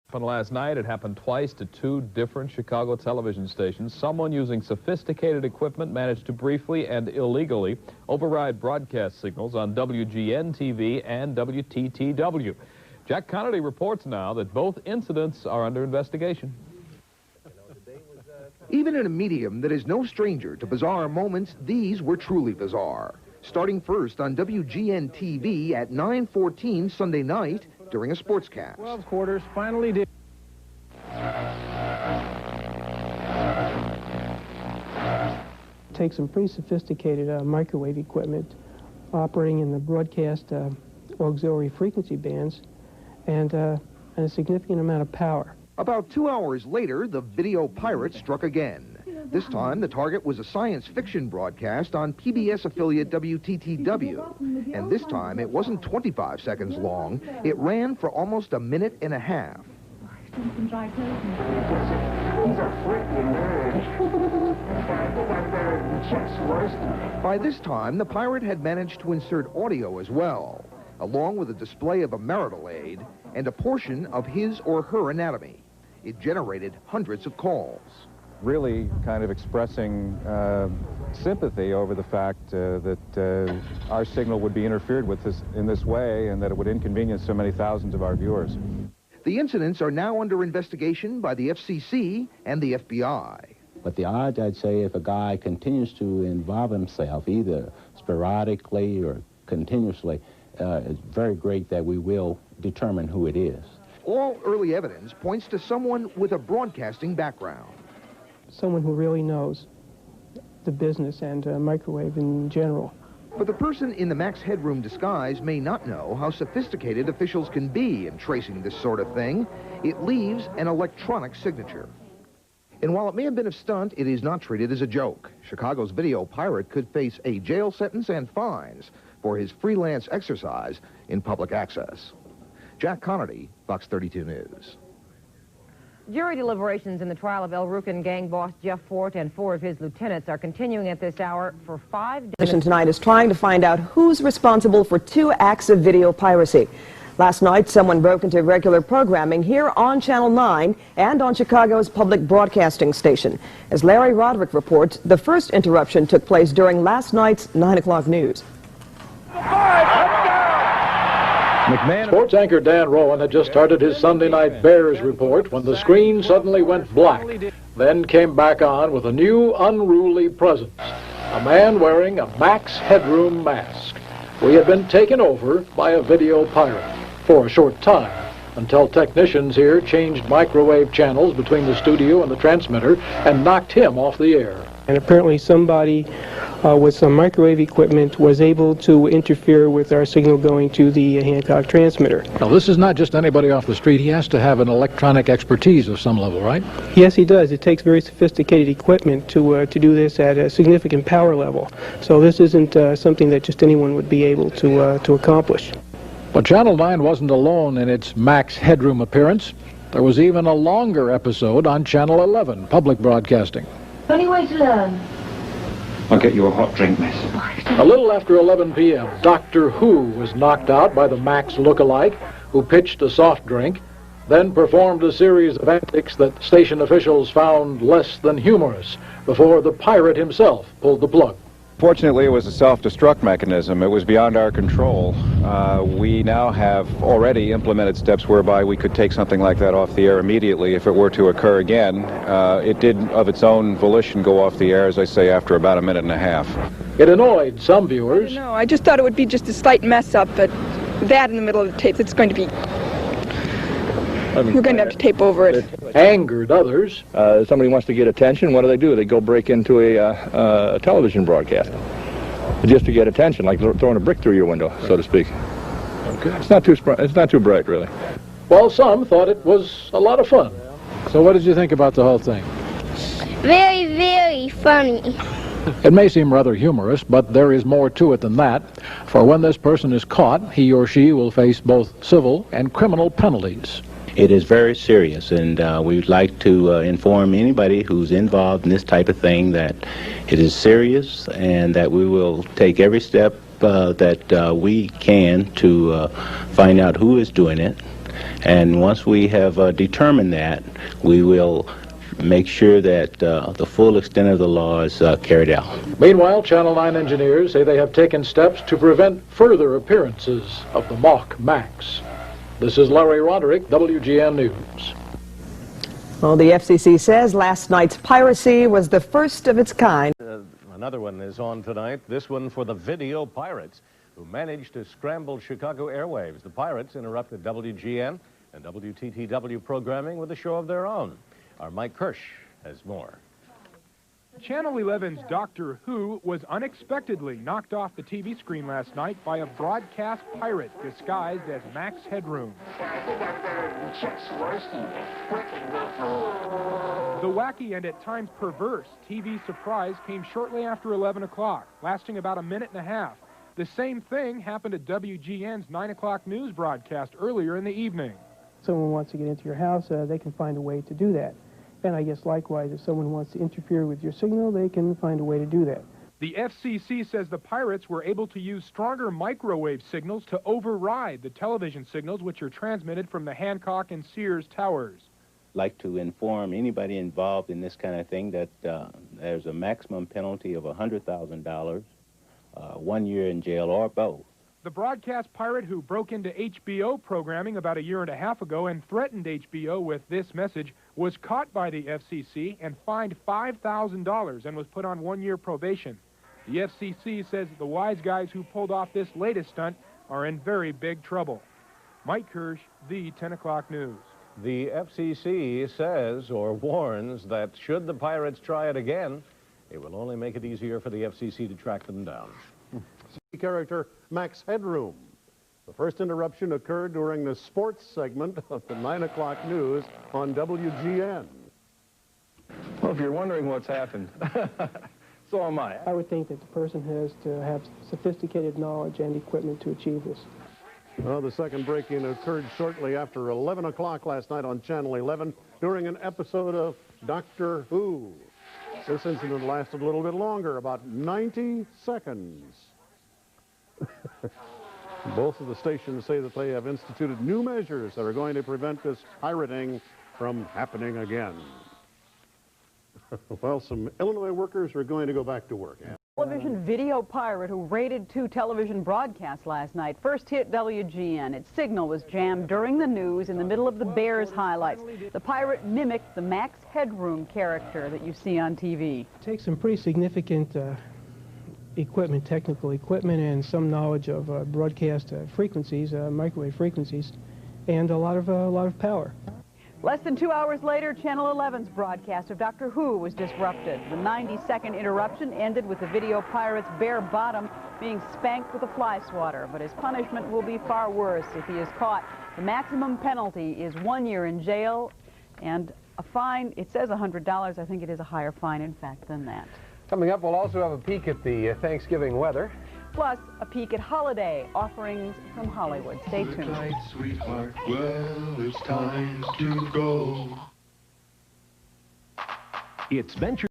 Happened last night. It happened twice to two different Chicago television stations. Someone using sophisticated equipment managed to briefly and illegally override broadcast signals on WGN-TV and WTTW. Jack Connolly reports now that both incidents are under investigation. Even in a medium that is no stranger to bizarre moments, these were truly bizarre. Starting first on WGN-TV at 9:14 Sunday night during a sportscast. 12 quarters finally did. Take some pretty sophisticated microwave equipment operating in the broadcast auxiliary frequency bands and a significant amount of power. About 2 hours later, the video pirate struck again. This time, the target was a science fiction broadcast on PBS affiliate WTTW. And this time, it wasn't 25 seconds long. It ran for almost a minute and a half. By this time, the pirate had managed to insert audio as well, along with a display of a marital aid and a portion of his or her anatomy. It generated hundreds of calls. Really kind of expressing sympathy over the fact that our signal would be interfered with in this way and that it would inconvenience so many thousands of our viewers. The incidents are now under investigation by the FCC and the FBI. But the odds, I'd say, if a guy continues to involve himself, either sporadically or continuously, is very great that we will determine who it is. All early evidence points to someone with a broadcasting background. Someone who really knows the business and microwave in general. But the person in the Max Headroom disguise may not know how sophisticated officials can be in tracing this sort of thing. It leaves an electronic signature. And while it may have been a stunt, it is not treated as a joke. Chicago's video pirate could face a jail sentence and fines for his freelance exercise in public access. Jack Connolly, Fox 32 News. Jury deliberations in the trial of El Rukin gang boss Jeff Fort and 4 of his lieutenants are continuing at this hour for 5 days. Tonight is trying to find out who's responsible for 2 acts of video piracy. Last night, someone broke into regular programming here on Channel 9 and on Chicago's public broadcasting station. As Larry Roderick reports, the first interruption took place during last night's 9 o'clock news. Sports anchor Dan Rowan had just started his Sunday night Bears report when the screen suddenly went black, then came back on with a new unruly presence, a man wearing a Max Headroom mask. We had been taken over by a video pirate for a short time, until technicians here changed microwave channels between the studio and the transmitter and knocked him off the air. And apparently somebody with some microwave equipment was able to interfere with our signal going to the Hancock transmitter. Now, this is not just anybody off the street. He has to have an electronic expertise of some level, right? Yes, he does. It takes very sophisticated equipment to do this at a significant power level. So this isn't something that just anyone would be able to accomplish. But Channel 9 wasn't alone in its Max Headroom appearance. There was even a longer episode on Channel 11, public broadcasting. Only way to learn. I'll get you a hot drink, miss. A little after 11 p.m., Doctor Who was knocked out by the Max look-alike, who pitched a soft drink, then performed a series of antics that station officials found less than humorous before the pirate himself pulled the plug. Fortunately, it was a self-destruct mechanism. It was beyond our control. We now have already implemented steps whereby we could take something like that off the air immediately if it were to occur again. It did, of its own volition, go off the air, as I say, after about a minute and a half. It annoyed some viewers. No, I just thought it would be just a slight mess-up, but that in the middle of the tape, it's going to be... We're going to have to tape over it. Angered others. Somebody wants to get attention, what do? They go break into a television broadcast. Just to get attention, like throwing a brick through your window, so to speak. Okay. It's not too bright, really. Well, some thought it was a lot of fun. So what did you think about the whole thing? Very, very funny. It may seem rather humorous, but there is more to it than that. For when this person is caught, he or she will face both civil and criminal penalties. It is very serious, and we'd like to inform anybody who's involved in this type of thing that it is serious and that we will take every step that we can to find out who is doing it And once we have determined that, we will make sure that the full extent of the law is carried out. Meanwhile, Channel 9 engineers say they have taken steps to prevent further appearances of the mock Max. This is Larry Roderick, WGN News. Well, the FCC says last night's piracy was the first of its kind. Another one is on tonight, this one for the video pirates who managed to scramble Chicago airwaves. The pirates interrupted WGN and WTTW programming with a show of their own. Our Mike Kirsch has more. Channel 11's Doctor Who was unexpectedly knocked off the TV screen last night by a broadcast pirate disguised as Max Headroom. The wacky and at times perverse TV surprise came shortly after 11 o'clock, lasting about a minute and a half. The same thing happened at WGN's 9 o'clock news broadcast earlier in the evening. Someone wants to get into your house, they can find a way to do that. And I guess likewise, if someone wants to interfere with your signal, they can find a way to do that. The FCC says the pirates were able to use stronger microwave signals to override the television signals which are transmitted from the Hancock and Sears towers. I'd like to inform anybody involved in this kind of thing that there's a maximum penalty of $100,000, 1 year in jail, or both. The broadcast pirate who broke into HBO programming about a year and a half ago and threatened HBO with this message was caught by the FCC and fined $5,000 and was put on 1 year probation. The FCC says the wise guys who pulled off this latest stunt are in very big trouble. Mike Kirsch, the 10 o'clock news. The FCC says or warns that should the pirates try it again, it will only make it easier for the FCC to track them down. Character Max Headroom. The first interruption occurred during the sports segment of the 9 o'clock news on WGN. Well, if you're wondering what's happened, so am I. I would think that the person has to have sophisticated knowledge and equipment to achieve this. Well, the second break-in occurred shortly after 11 o'clock last night on Channel 11 during an episode of Doctor Who. This incident lasted a little bit longer, about 90 seconds. Both of the stations say that they have instituted new measures that are going to prevent this pirating from happening again. Well, some Illinois workers are going to go back to work. Television video pirate who raided 2 television broadcasts last night first hit WGN. Its signal was jammed during the news in the middle of the Bears highlights. The pirate mimicked the Max Headroom character that you see on TV. It takes some pretty significant equipment, technical equipment, and some knowledge of broadcast frequencies, microwave frequencies, and a lot of power. Less than 2 hours later, Channel 11's broadcast of Doctor Who was disrupted. The 90-second interruption ended with the video pirate's bare bottom being spanked with a fly swatter, but his punishment will be far worse if he is caught. The maximum penalty is 1 year in jail and a fine. It says $100. I think it is a higher fine, in fact, than that. Coming up, we'll also have a peek at the Thanksgiving weather. Plus, a peek at holiday offerings from Hollywood. Stay tuned. Good night, sweetheart. Well, it's time to go. It's Venture